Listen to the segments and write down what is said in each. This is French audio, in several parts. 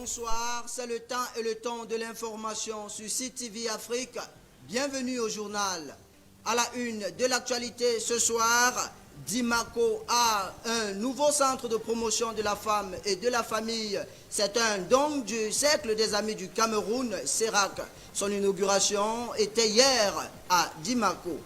Bonsoir, c'est le temps et le ton de l'information sur CTV Afrique. Bienvenue au journal. À la une de l'actualité ce soir, Dimako a un nouveau centre de promotion de la femme et de la famille. C'est un don du Cercle des Amis du Cameroun, CERAC. Son inauguration était hier à Dimako.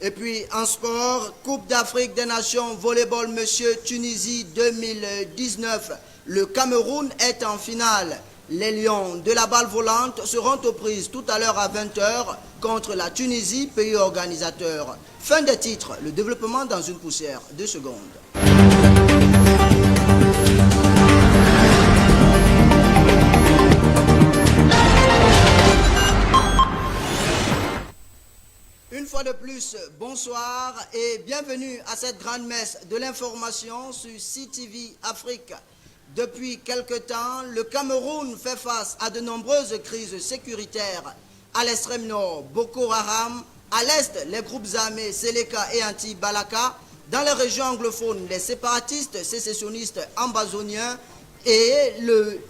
Et puis en sport, Coupe d'Afrique des Nations Volleyball Monsieur Tunisie 2019. Le Cameroun est en finale. Les Lions de la balle volante seront aux prises tout à l'heure à 20h contre la Tunisie, pays organisateur. Fin des titres, le développement dans une poussière. 2 secondes. Une fois de plus, bonsoir et bienvenue à cette grande messe de l'information sur CTV Afrique. Depuis quelque temps, le Cameroun fait face à de nombreuses crises sécuritaires. À l'extrême nord, Boko Haram, à l'est, les groupes armés Seleka et Anti-Balaka, dans les régions anglophones, les séparatistes sécessionnistes ambazoniens et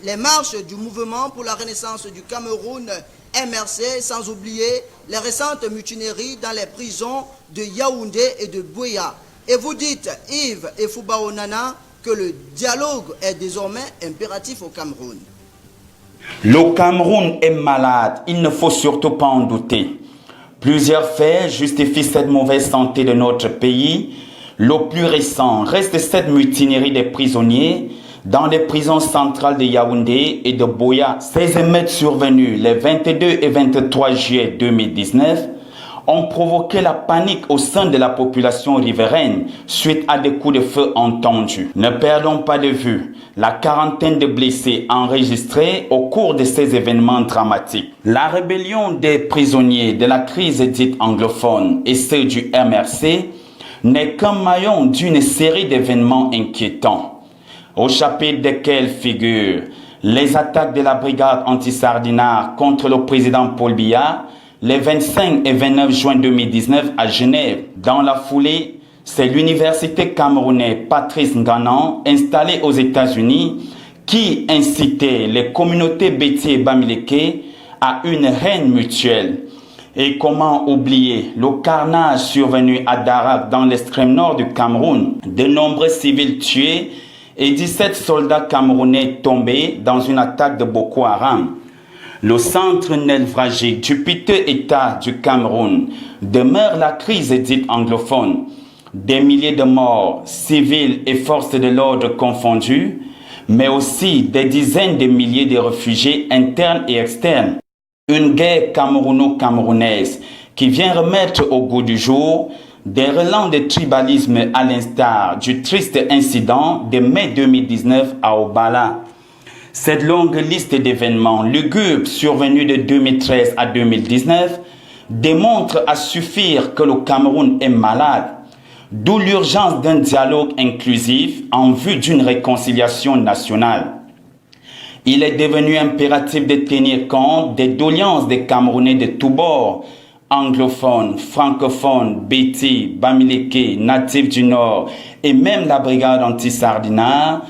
les marches du mouvement pour la renaissance du Cameroun, MRC, sans oublier les récentes mutineries dans les prisons de Yaoundé et de Buea. Et vous dites, Yves et Fouba Onana, que le dialogue est désormais impératif au Cameroun. Le Cameroun est malade, il ne faut surtout pas en douter. Plusieurs faits justifient cette mauvaise santé de notre pays. Le plus récent reste cette mutinerie des prisonniers dans les prisons centrales de Yaoundé et de Buea. Ces émeutes survenues les 22 et 23 juillet 2019 ont provoqué la panique au sein de la population riveraine suite à des coups de feu entendus. Ne perdons pas de vue la quarantaine de blessés enregistrés au cours de ces événements dramatiques. La rébellion des prisonniers de la crise dite anglophone et ceux du MRC n'est qu'un maillon d'une série d'événements inquiétants, au chapitre desquels figurent les attaques de la brigade anti-Sardinard contre le président Paul Biya les 25 et 29 juin 2019 à Genève. Dans la foulée, c'est l'université camerounaise Patrice Nganan, installée aux États-Unis, qui incitait les communautés Béti et Bamileke à une haine mutuelle. Et comment oublier le carnage survenu à Darak dans l'extrême nord du Cameroun, de nombreux civils tués et 17 soldats camerounais tombés dans une attaque de Boko Haram. Le centre névralgique du piteux État du Cameroun demeure la crise dite anglophone. Des milliers de morts, civils et forces de l'ordre confondus, mais aussi des dizaines de milliers de réfugiés internes et externes. Une guerre camerouno-camerounaise qui vient remettre au goût du jour des relents de tribalisme à l'instar du triste incident de mai 2019 à Obala. Cette longue liste d'événements lugubres survenus de 2013 à 2019 démontre à suffire que le Cameroun est malade, d'où l'urgence d'un dialogue inclusif en vue d'une réconciliation nationale. Il est devenu impératif de tenir compte des doléances des Camerounais de tous bords, anglophones, francophones, Béti, Bamileke, natifs du Nord et même la brigade anti-Sardinard,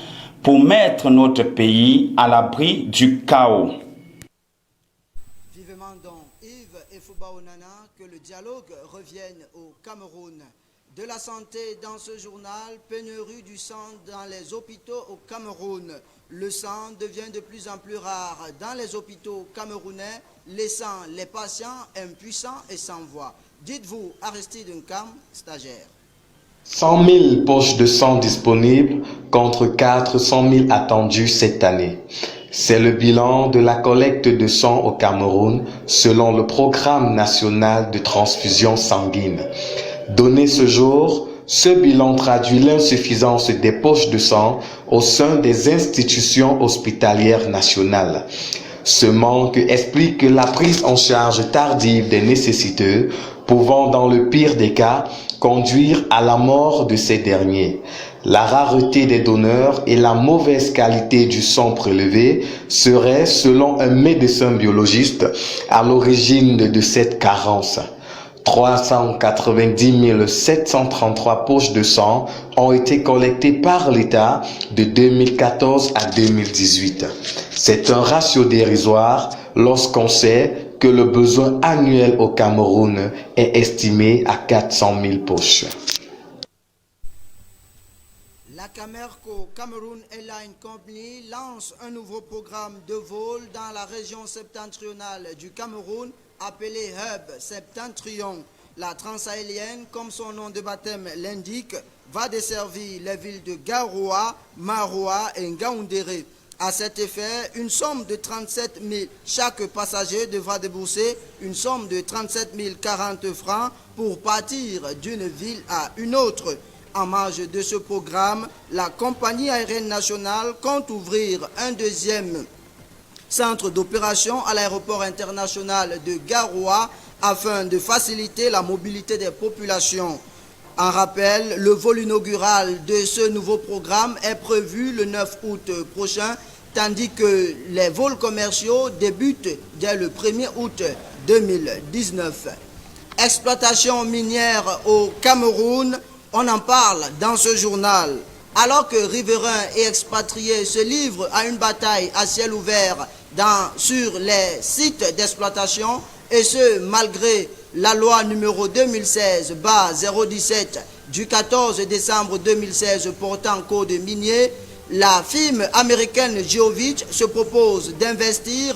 pour mettre notre pays à l'abri du chaos. Vivement donc, Yves et Fouba Onana, que le dialogue revienne au Cameroun. De la santé dans ce journal, pénurie du sang dans les hôpitaux au Cameroun. Le sang devient de plus en plus rare dans les hôpitaux camerounais, laissant les patients impuissants et sans voix. Dites-vous, Aristide Nkam, stagiaire. 100 000 poches de sang disponibles contre 400 000 attendus cette année. C'est le bilan de la collecte de sang au Cameroun selon le Programme national de transfusion sanguine. Donné ce jour, ce bilan traduit l'insuffisance des poches de sang au sein des institutions hospitalières nationales. Ce manque explique la prise en charge tardive des nécessiteux, pouvant dans le pire des cas conduire à la mort de ces derniers. La rareté des donneurs et la mauvaise qualité du sang prélevé seraient, selon un médecin biologiste, à l'origine de cette carence. 390 733 poches de sang ont été collectées par l'État de 2014 à 2018. C'est un ratio dérisoire lorsqu'on sait que le besoin annuel au Cameroun est estimé à 400 000 poches. La Camerco Cameroon Airline Company lance un nouveau programme de vol dans la région septentrionale du Cameroun appelé Hub Septentrion. La transaérienne, comme son nom de baptême l'indique, va desservir les villes de Garoua, Maroua et Ngaoundéré. À cet effet, une somme de 37 000, chaque passager devra débourser une somme de 37 040 francs pour partir d'une ville à une autre. En marge de ce programme, la compagnie aérienne nationale compte ouvrir un deuxième centre d'opération à l'aéroport international de Garoua afin de faciliter la mobilité des populations. En rappel, le vol inaugural de ce nouveau programme est prévu le 9 août prochain, tandis que les vols commerciaux débutent dès le 1er août 2019. Exploitation minière au Cameroun, on en parle dans ce journal. Alors que riverains et expatriés se livrent à une bataille à ciel ouvert sur les sites d'exploitation, et ce malgré la loi numéro 2016-017 du 14 décembre 2016 portant code minier, la firme américaine Geovitch se propose d'investir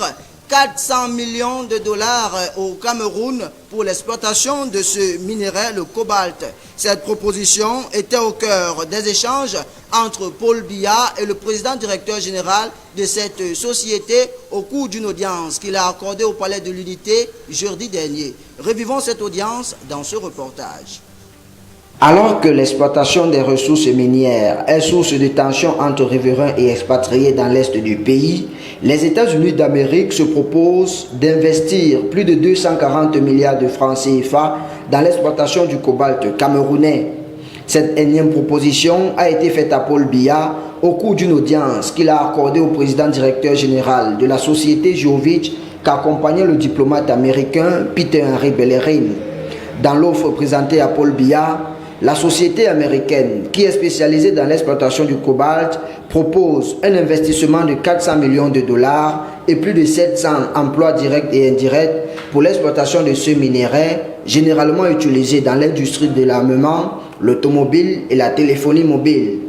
400 millions de dollars au Cameroun pour l'exploitation de ce minerai, le cobalt. Cette proposition était au cœur des échanges entre Paul Biya et le président directeur général de cette société au cours d'une audience qu'il a accordée au Palais de l'Unité jeudi dernier. Revivons cette audience dans ce reportage. Alors que l'exploitation des ressources minières est source de tensions entre riverains et expatriés dans l'est du pays, les États-Unis d'Amérique se proposent d'investir plus de 240 milliards de francs CFA dans l'exploitation du cobalt camerounais. Cette énième proposition a été faite à Paul Biya au cours d'une audience qu'il a accordée au président directeur général de la société Geovitch qu'accompagnait le diplomate américain Peter Henry Bellerin. Dans l'offre présentée à Paul Biya, la société américaine, qui est spécialisée dans l'exploitation du cobalt, propose un investissement de 400 millions de dollars et plus de 700 emplois directs et indirects pour l'exploitation de ce minerai, généralement utilisé dans l'industrie de l'armement, l'automobile et la téléphonie mobile.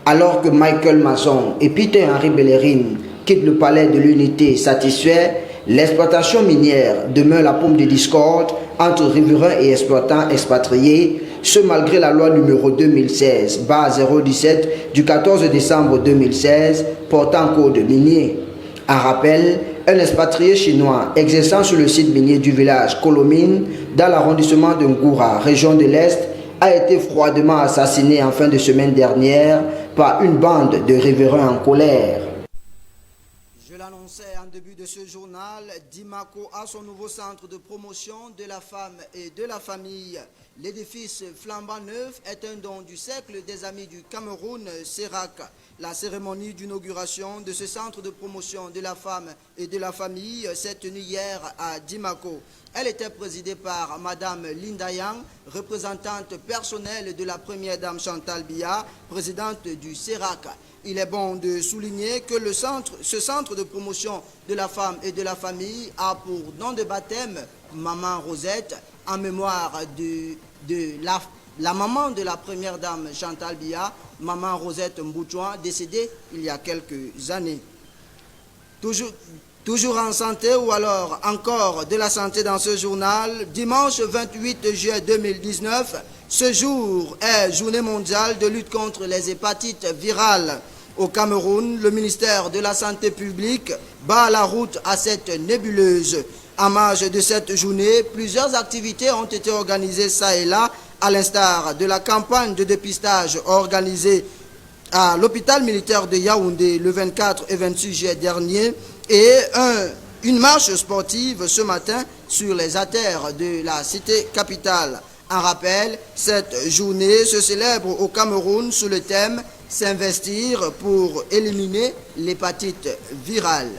Alors que Michael Mason et Peter Henry Bellerin quittent le palais de l'Unité satisfaits, l'exploitation minière demeure la paume de discorde entre riverains et exploitants expatriés, ce malgré la loi numéro 2016-017 du 14 décembre 2016 portant code minier. En rappel, un expatrié chinois exerçant sur le site minier du village Kolomine, dans l'arrondissement de Ngoura, région de l'Est, a été froidement assassiné en fin de semaine dernière par une bande de riverains en colère. Je l'annonçais en début de ce journal, Dimako a son nouveau centre de promotion de la femme et de la famille. L'édifice flambant neuf est un don du cercle des amis du Cameroun, CERAC. La cérémonie d'inauguration de ce centre de promotion de la femme et de la famille s'est tenue hier à Dimako. Elle était présidée par Madame Linda Yang, représentante personnelle de la première dame Chantal Biya, présidente du CERAC. Il est bon de souligner que ce centre de promotion de la femme et de la famille a pour nom de baptême Maman Rosette, en mémoire de la maman de la première dame Chantal Biya, Maman Rosette Mbouchouan, décédée il y a quelques années. Toujours en santé ou alors encore de la santé dans ce journal, dimanche 28 juillet 2019, ce jour est Journée mondiale de lutte contre les hépatites virales. Au Cameroun, le ministère de la Santé publique bat la route à cette nébuleuse. En marge de cette journée, plusieurs activités ont été organisées ça et là, à l'instar de la campagne de dépistage organisée à l'hôpital militaire de Yaoundé le 24 et 26 juillet dernier et une marche sportive ce matin sur les artères de la cité capitale. En rappel, cette journée se célèbre au Cameroun sous le thème « S'investir pour éliminer l'hépatite virale ».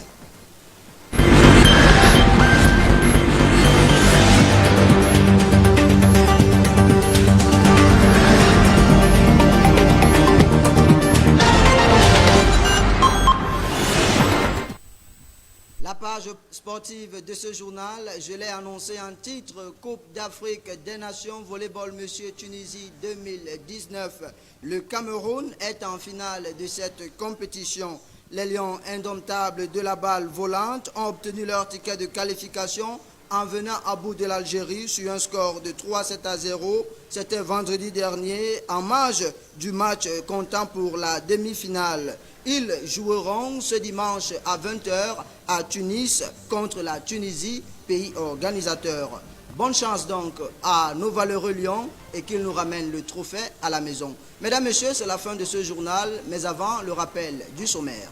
page sportive de ce journal, je l'ai annoncé en titre, Coupe d'Afrique des Nations Volleyball Monsieur Tunisie 2019. Le Cameroun est en finale de cette compétition. Les Lions indomptables de la balle volante ont obtenu leur ticket de qualification en venant à bout de l'Algérie sur un score de 3-7-0. C'était vendredi dernier en marge du match comptant pour la demi-finale. Ils joueront ce dimanche à 20h à Tunis contre la Tunisie, pays organisateur. Bonne chance donc à nos valeureux Lions et qu'ils nous ramènent le trophée à la maison. Mesdames, Messieurs, c'est la fin de ce journal, mais avant, le rappel du sommaire.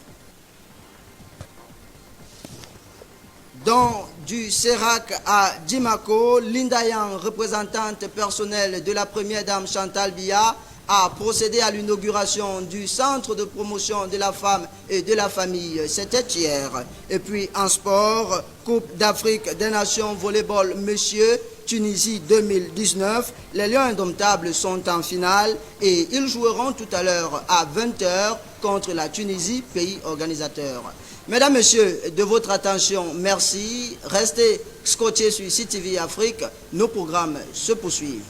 Dans du Sérac à Dimako, Linda Yang, représentante personnelle de la première dame Chantal Biya, a procédé à l'inauguration du centre de promotion de la femme et de la famille. C'était hier. Et puis en sport, Coupe d'Afrique des Nations Volleyball Monsieur Tunisie 2019. Les Lions indomptables sont en finale et ils joueront tout à l'heure à 20h contre la Tunisie, pays organisateur. Mesdames, Messieurs, de votre attention, merci. Restez scotchés sur CTV Afrique. Nos programmes se poursuivent.